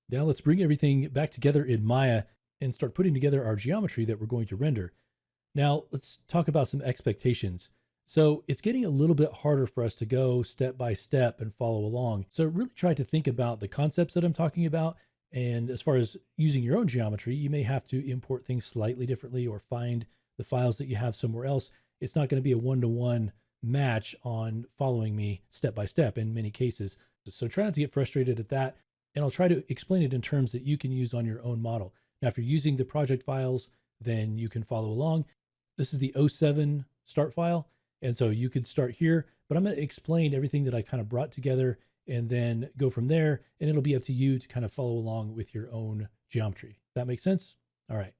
Now let's bring everything back together in Maya and start putting together our geometry that we're going to render. Now let's talk about some expectations. So it's getting a little bit harder for us to go step by step and follow along. So really try to think about the concepts that I'm talking about. And as far as using your own geometry, you may have to import things slightly differently or find the files that you have somewhere else. It's not going to be a one-to-one match on following me step by step in many cases. So try not to get frustrated at that. And I'll try to explain it in terms that you can use on your own model. Now, if you're using the project files, then you can follow along. This is the 07 start file. And so you could start here, but I'm going to explain everything that I kind of brought together and then go from there. And it'll be up to you to kind of follow along with your own geometry. That makes sense? All right.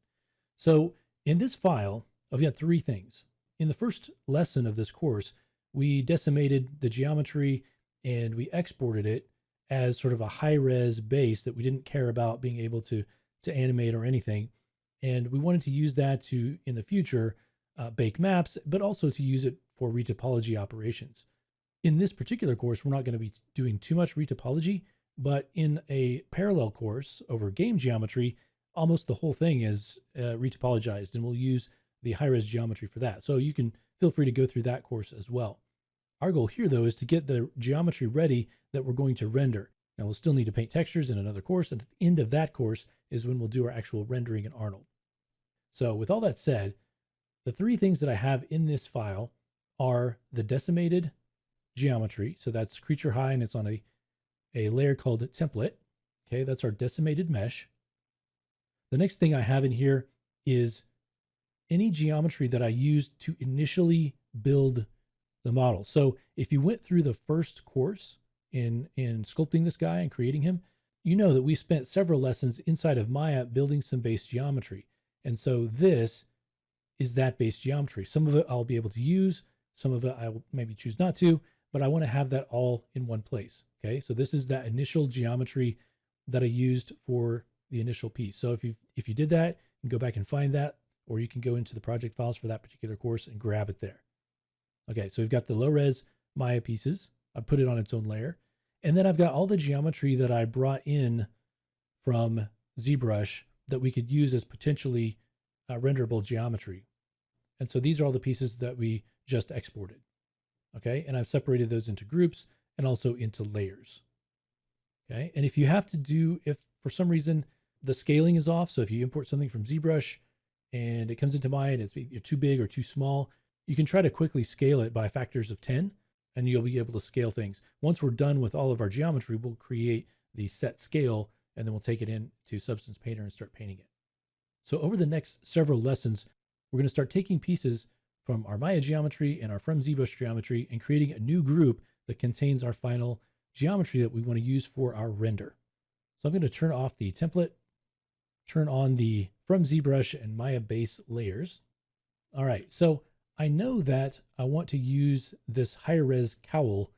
So in this file, I've got three things. In the first lesson of this course, we decimated the geometry and we exported it as sort of a high-res base that we didn't care about being able to animate or anything. And we wanted to use that to, in the future, bake maps, but also to use it for retopology operations. In this particular course, we're not going to be doing too much retopology, but in a parallel course over game geometry, almost the whole thing is retopologized, and we'll use the high-res geometry for that. So you can feel free to go through that course as well. Our goal here, though, is to get the geometry ready that we're going to render. Now, we'll still need to paint textures in another course, and at the end of that course is when we'll do our actual rendering in Arnold. So with all that said, the three things that I have in this file are the decimated geometry. So that's creature high, and it's on a layer called template. Okay, that's our decimated mesh. The next thing I have in here is any geometry that I used to initially build the model. So if you went through the first course in sculpting this guy and creating him, you know that we spent several lessons inside of Maya building some base geometry. And so this is that base geometry. Some of it I'll be able to use, some of it I will maybe choose not to, but I want to have that all in one place. Okay, so this is that initial geometry that I used for the initial piece. So if you did that, you can go back and find that, or you can go into the project files for that particular course and grab it there. Okay, so we've got the low-res Maya pieces. I put it on its own layer. And then I've got all the geometry that I brought in from ZBrush that we could use as potentially renderable geometry. And so these are all the pieces that we just exported. Okay, and I've separated those into groups and also into layers. Okay, and if you have to do, if for some reason the scaling is off, so if you import something from ZBrush and it comes into Maya and it's either too big or too small, you can try to quickly scale it by factors of 10 and you'll be able to scale things. Once we're done with all of our geometry, we'll create the set scale and then we'll take it into Substance Painter and start painting it. So over the next several lessons, we're going to start taking pieces from our Maya geometry and our from ZBrush geometry and creating a new group that contains our final geometry that we want to use for our render. So I'm going to turn off the template, turn on the from ZBrush and Maya base layers. All right, so I know that I want to use this higher res cowl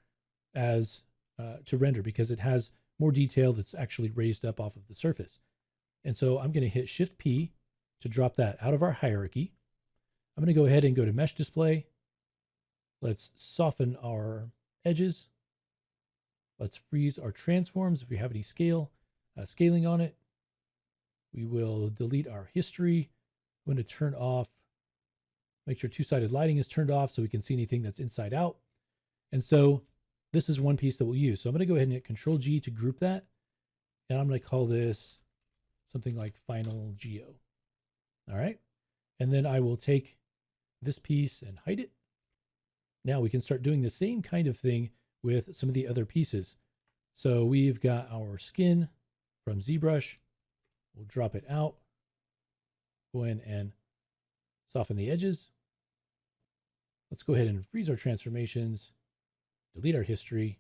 as to render because it has more detail that's actually raised up off of the surface. And so I'm going to hit Shift P to drop that out of our hierarchy. I'm going to go ahead and go to Mesh Display. Let's soften our edges. Let's freeze our transforms if we have any scaling on it. We will delete our history. I'm going to turn off, make sure two-sided lighting is turned off so we can see anything that's inside out. And so this is one piece that we'll use. So I'm going to go ahead and hit Control G to group that. And I'm going to call this something like Final Geo. All right. And then I will take this piece and hide it. Now we can start doing the same kind of thing with some of the other pieces. So we've got our skin from ZBrush. We'll drop it out. Go in and soften the edges. Let's go ahead and freeze our transformations, delete our history,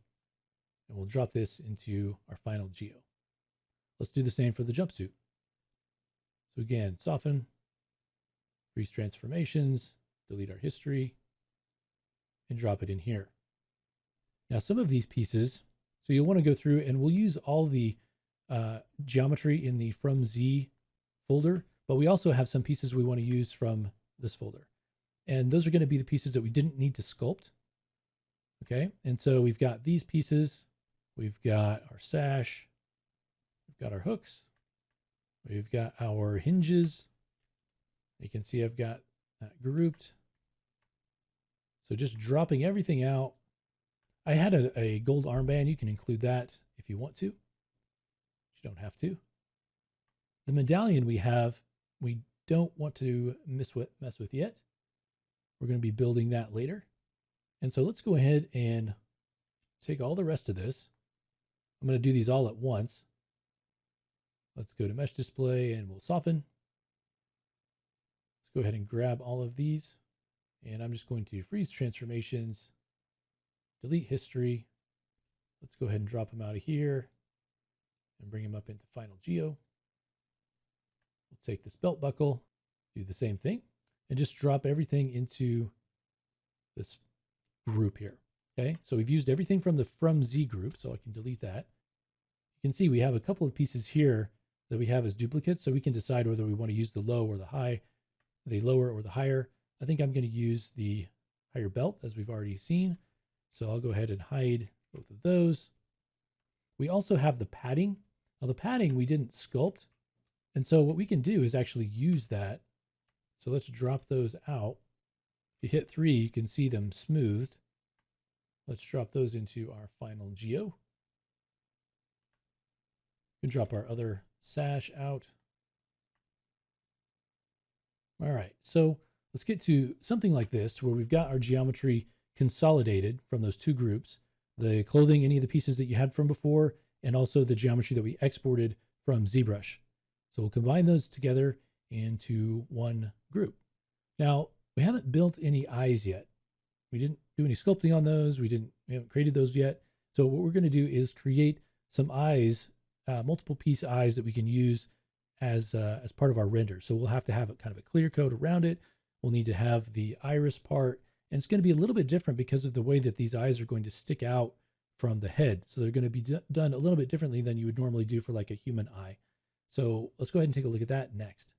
and we'll drop this into our final geo. Let's do the same for the jumpsuit. So again, soften, freeze transformations, delete our history, and drop it in here. Now some of these pieces, so you'll want to go through and we'll use all the geometry in the From Z folder, but we also have some pieces we want to use from this folder. And those are going to be the pieces that we didn't need to sculpt. Okay, and so we've got these pieces, we've got our sash, we've got our hooks. We've got our hinges. You can see I've got that grouped. So just dropping everything out. I had a gold armband. You can include that if you want to. You don't have to. The medallion we don't want to mess with yet. We're going to be building that later. And so let's go ahead and take all the rest of this. I'm going to do these all at once. Let's go to mesh display and we'll soften. Let's go ahead and grab all of these. And I'm just going to freeze transformations, delete history. Let's go ahead and drop them out of here and bring them up into final geo. We'll take this belt buckle, do the same thing, and just drop everything into this group here. Okay, so we've used everything from the from Z group, so I can delete that. You can see we have a couple of pieces here that we have as duplicates, so we can decide whether we want to use the low or the high, the lower or the higher. I think I'm going to use the higher belt, as we've already seen. So I'll go ahead and hide both of those. We also have the padding. Now the padding we didn't sculpt. And so what we can do is actually use that. So let's drop those out. If you hit 3, you can see them smoothed. Let's drop those into our final geo. We can drop our other sash out. All right, so let's get to something like this where we've got our geometry consolidated from those two groups, the clothing, any of the pieces that you had from before, and also the geometry that we exported from ZBrush. So we'll combine those together into one group. Now, we haven't built any eyes yet. We didn't do any sculpting on those. We haven't created those yet. So what we're going to do is create some eyes, multiple piece eyes that we can use as part of our render. So we'll have to have a kind of a clear coat around it. We'll need to have the iris part, and it's going to be a little bit different because of the way that these eyes are going to stick out from the head. So they're going to be done a little bit differently than you would normally do for like a human eye. So let's go ahead and take a look at that next.